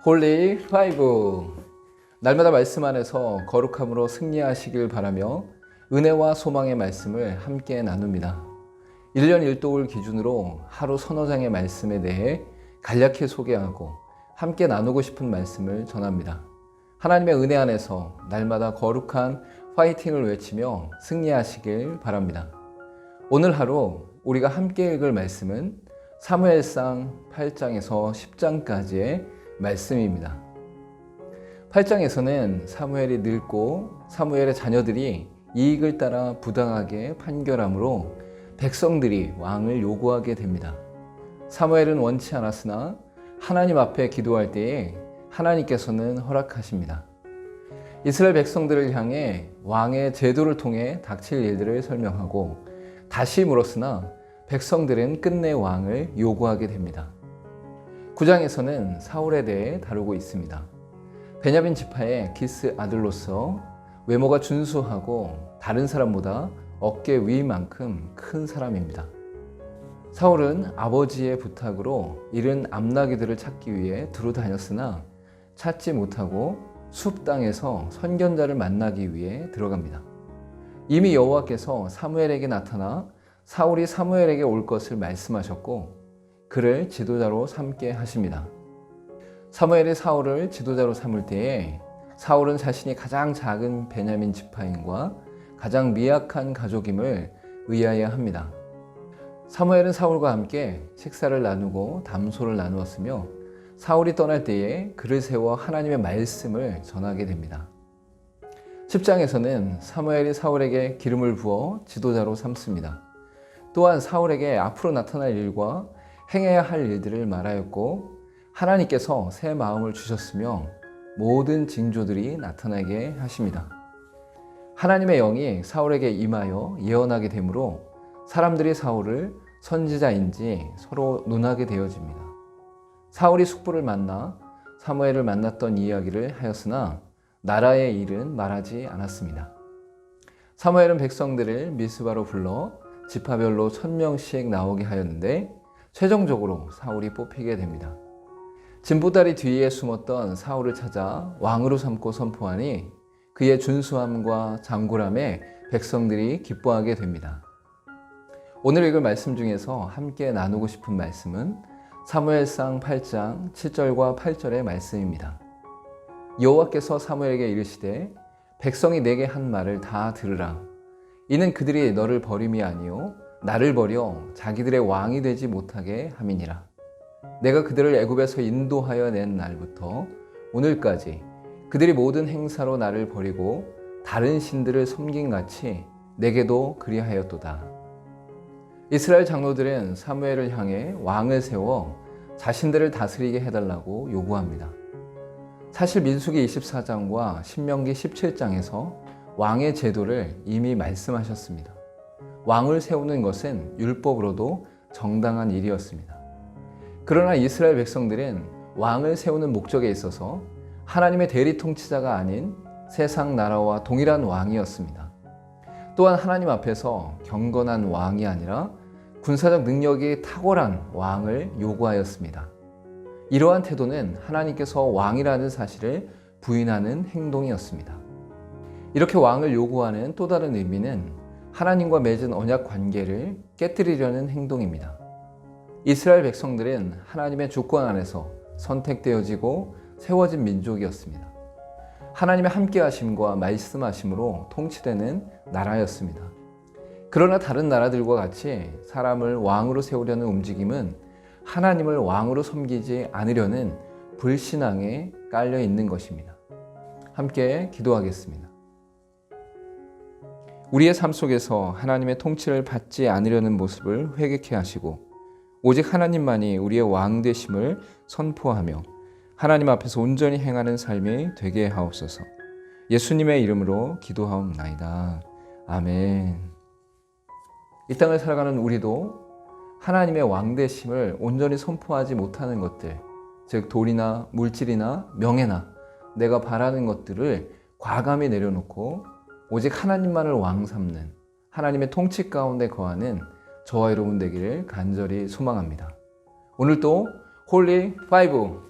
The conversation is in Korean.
홀리 파이브. 날마다 말씀 안에서 거룩함으로 승리하시길 바라며 은혜와 소망의 말씀을 함께 나눕니다. 1년 1독을 기준으로 하루 서너 장의 말씀에 대해 간략히 소개하고 함께 나누고 싶은 말씀을 전합니다. 하나님의 은혜 안에서 날마다 거룩한 파이팅을 외치며 승리하시길 바랍니다. 오늘 하루 우리가 함께 읽을 말씀은 사무엘상 8장에서 10장까지의 말씀입니다. 8장에서는 사무엘이 늙고 사무엘의 자녀들이 이익을 따라 부당하게 판결함으로 백성들이 왕을 요구하게 됩니다. 사무엘은 원치 않았으나 하나님 앞에 기도할 때에 하나님께서는 허락하십니다. 이스라엘 백성들을 향해 왕의 제도를 통해 닥칠 일들을 설명하고 다시 물었으나 백성들은 끝내 왕을 요구하게 됩니다. 9장에서는 사울에 대해 다루고 있습니다. 베냐민 지파의 기스 아들로서 외모가 준수하고 다른 사람보다 어깨 위만큼 큰 사람입니다. 사울은 아버지의 부탁으로 잃은 암나귀들을 찾기 위해 두루 다녔으나 찾지 못하고 숲 땅에서 선견자를 만나기 위해 들어갑니다. 이미 여호와께서 사무엘에게 나타나 사울이 사무엘에게 올 것을 말씀하셨고 그를 지도자로 삼게 하십니다. 사무엘이 사울을 지도자로 삼을 때에 사울은 자신이 가장 작은 베냐민 지파인과 가장 미약한 가족임을 의아해야 합니다. 사무엘은 사울과 함께 식사를 나누고 담소를 나누었으며 사울이 떠날 때에 그를 세워 하나님의 말씀을 전하게 됩니다. 10장에서는 사무엘이 사울에게 기름을 부어 지도자로 삼습니다. 또한 사울에게 앞으로 나타날 일과 행해야 할 일들을 말하였고 하나님께서 새 마음을 주셨으며 모든 징조들이 나타나게 하십니다. 하나님의 영이 사울에게 임하여 예언하게 되므로 사람들이 사울을 선지자인지 서로 논하게 되어집니다. 사울이 숙부를 만나 사무엘을 만났던 이야기를 하였으나 나라의 일은 말하지 않았습니다. 사무엘은 백성들을 미스바로 불러 지파별로 1000명씩 나오게 하였는데 최종적으로 사울이 뽑히게 됩니다. 진보다리 뒤에 숨었던 사울을 찾아 왕으로 삼고 선포하니 그의 준수함과 장굴함에 백성들이 기뻐하게 됩니다. 오늘 읽을 말씀 중에서 함께 나누고 싶은 말씀은 사무엘상 8장 7절과 8절의 말씀입니다. 여호와께서 사무엘에게 이르시되 백성이 내게 한 말을 다 들으라. 이는 그들이 너를 버림이 아니요 나를 버려 자기들의 왕이 되지 못하게 함이니라. 내가 그들을 애굽에서 인도하여 낸 날부터 오늘까지 그들이 모든 행사로 나를 버리고 다른 신들을 섬긴 같이 내게도 그리하였도다. 이스라엘 장로들은 사무엘을 향해 왕을 세워 자신들을 다스리게 해달라고 요구합니다. 사실 민수기 24장과 신명기 17장에서 왕의 제도를 이미 말씀하셨습니다. 왕을 세우는 것은 율법으로도 정당한 일이었습니다. 그러나 이스라엘 백성들은 왕을 세우는 목적에 있어서 하나님의 대리 통치자가 아닌 세상 나라와 동일한 왕이었습니다. 또한 하나님 앞에서 경건한 왕이 아니라 군사적 능력이 탁월한 왕을 요구하였습니다. 이러한 태도는 하나님께서 왕이라는 사실을 부인하는 행동이었습니다. 이렇게 왕을 요구하는 또 다른 의미는 하나님과 맺은 언약 관계를 깨뜨리려는 행동입니다. 이스라엘 백성들은 하나님의 주권 안에서 선택되어지고 세워진 민족이었습니다. 하나님의 함께하심과 말씀하심으로 통치되는 나라였습니다. 그러나 다른 나라들과 같이 사람을 왕으로 세우려는 움직임은 하나님을 왕으로 섬기지 않으려는 불신앙에 깔려 있는 것입니다. 함께 기도하겠습니다. 우리의 삶 속에서 하나님의 통치를 받지 않으려는 모습을 회개케 하시고 오직 하나님만이 우리의 왕 되심을 선포하며 하나님 앞에서 온전히 행하는 삶이 되게 하옵소서. 예수님의 이름으로 기도하옵나이다. 아멘. 이 땅을 살아가는 우리도 하나님의 왕 되심을 온전히 선포하지 못하는 것들, 즉 돌이나 물질이나 명예나 내가 바라는 것들을 과감히 내려놓고 오직 하나님만을 왕 삼는 하나님의 통치 가운데 거하는 저와 여러분 되기를 간절히 소망합니다. 오늘도 홀리 5